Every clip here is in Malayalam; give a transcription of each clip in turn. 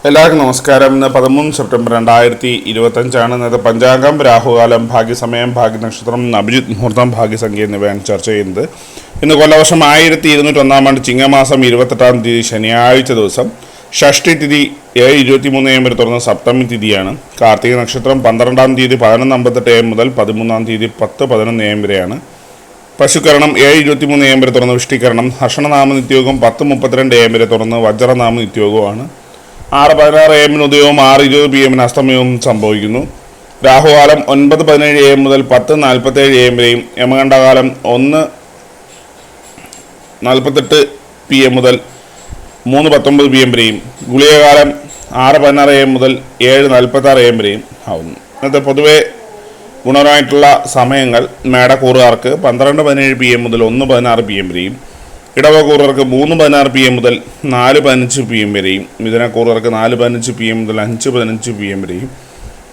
എല്ലാവർക്കും നമസ്കാരം. ഇന്ന് 13 സെപ്റ്റംബർ 2025 ഇന്നത്തെ പഞ്ചാംഗം, രാഹുകാലം, ഭാഗ്യസമയം, ഭാഗ്യനക്ഷത്രം, അഭിജിത്ത് മുഹൂർത്തം, ഭാഗ്യസംഖ്യ എന്നിവയാണ് ചർച്ച ചെയ്യുന്നത്. ഇന്ന് കൊല്ലവർഷം 1201 ആണ്ട് ചിങ്ങമാസം 28 ശനിയാഴ്ച ദിവസം, ഷഷ്ടി തിഥി 7:23 വരെ തുറന്ന സപ്തമി തിഥിയാണ്. കാർത്തിക നക്ഷത്രം 12 തീയതി 11:58 മുതൽ 13 തീയതി 10:11 വരെയാണ്. പശുക്കരണം 7:23 വരെ തുറന്ന് വിഷ്ടിക്കരണം. ഹർഷണനാമ നിത്യയോഗം 10:32 വരെ തുറന്ന് വജ്രനാമ നിത്യയോഗമാണ്. 6:16 ഉദയവും 6:20 PM അസ്തമയവും സംഭവിക്കുന്നു. രാഹുകാലം 9:17 മുതൽ 10:47 വരെയും, യമകണ്ഠകാലം 1:48 PM മുതൽ 3:19 PM വരെയും, ഗുളികകാലം 6:16 മുതൽ 7:46 വരെയും ആവുന്നു. ഇന്നത്തെ പൊതുവെ ഗുണപരമായിട്ടുള്ള സമയങ്ങൾ മേടക്കൂറുകാർക്ക് 12:17 PM മുതൽ 1:16 PM വരെയും, ഇടവക്കൂറുകാർക്ക് 3:16 PM മുതൽ 4:15 PM വരെയും, മിഥുനക്കൂറുകാർക്ക് 4:15 PM മുതൽ 5:15 PM വരെയും,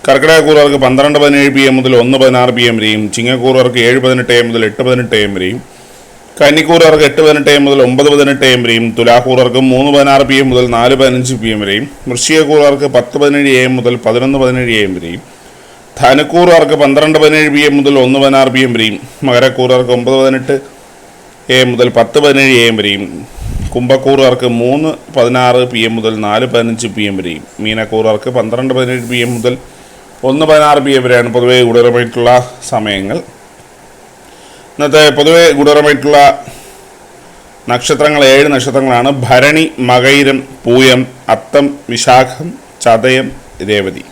കർക്കിടകക്കൂറുകാർക്ക് 12:17 PM മുതൽ 1:16 PM വരെയും, ചിങ്ങക്കൂറുകാർക്ക് 7:18 AM മുതൽ 8:18 AM വരെയും, കന്നിക്കൂറുകാർക്ക് 8:18 AM മുതൽ 9:18 AM വരെയും, തുലാക്കൂറുകാർക്ക് 3:16 PM മുതൽ 4:15 PM വരെയും, വൃശ്ചികക്കൂറുകാർക്ക് 10:17 AM മുതൽ 11:17 AM വരെയും, ധനുക്കൂറുകാർക്ക് 12:17 PM മുതൽ 1:16 PM വരെയും, മകരക്കൂറുകാർക്ക് 9:18 AM മുതൽ 10:17 AM വരെയും, കുംഭക്കൂറുകാർക്ക് 3:16 PM മുതൽ 4:15 PM വരെയും, മീനക്കൂറുകാർക്ക് 12:17 PM മുതൽ 1:16 PM വരെയാണ് പൊതുവെ ഗുണപരമായിട്ടുള്ള സമയങ്ങൾ. ഇന്നത്തെ പൊതുവെ ഗുണപരമായിട്ടുള്ള നക്ഷത്രങ്ങൾ 7 നക്ഷത്രങ്ങളാണ്: ഭരണി, മകയിരം, പൂയം, അത്തം, വിശാഖം, ചതയം, രേവതി.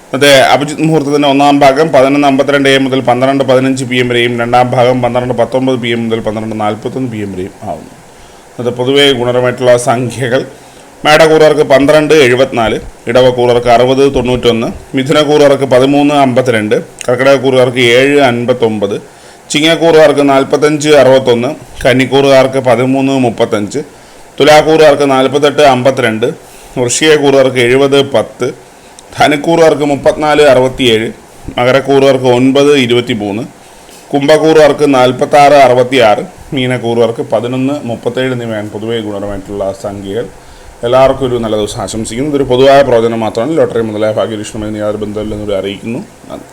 ഇന്നത്തെ അഭിജിത്ത് മുഹൂർത്തത്തിൻ്റെ ഒന്നാം ഭാഗം 11:52 AM മുതൽ 12:15 PM വരെയും, രണ്ടാം ഭാഗം 12:19 PM മുതൽ 12:41 PM വരെയും ആവുന്നു. ഇന്നത്തെ പൊതുവെ ഗുണപരമായിട്ടുള്ള സംഖ്യകൾ: മേടക്കൂറുകാർക്ക് 12:74, ഇടവക്കൂറുകാർക്ക് 60:91, മിഥുനക്കൂറുകാർക്ക് 13:52, കർക്കിടകക്കൂറുകാർക്ക് 7:59, ചിങ്ങക്കൂറുകാർക്ക് 45:61, കന്നിക്കൂറുകാർക്ക് 13:35, തുലാക്കൂറുകാർക്ക് 48:52, വൃശ്ചികക്കൂറുകാർക്ക് 70:10, ധനുക്കൂറുകാർക്ക് 34:67, മകരക്കൂറുകാർക്ക് 9:23, കുംഭക്കൂറുകാർക്ക് 46:66, മീനക്കൂറുകാർക്ക് 11:37 എന്നിവയാണ് പൊതുവെ ഗുണപരമായിട്ടുള്ള സംഖ്യകൾ. എല്ലാവർക്കും ഒരു നല്ല ദിവസം ആശംസിക്കുന്നു. ഇതൊരു പൊതുവായ പ്രവചനം മാത്രമാണ്. ലോട്ടറി മുതലായ ഭാഗ്യലക്ഷ്മി യാതൊരു ബന്ധമില്ലെന്നൂടെ അറിയിക്കുന്നു. നന്ദി.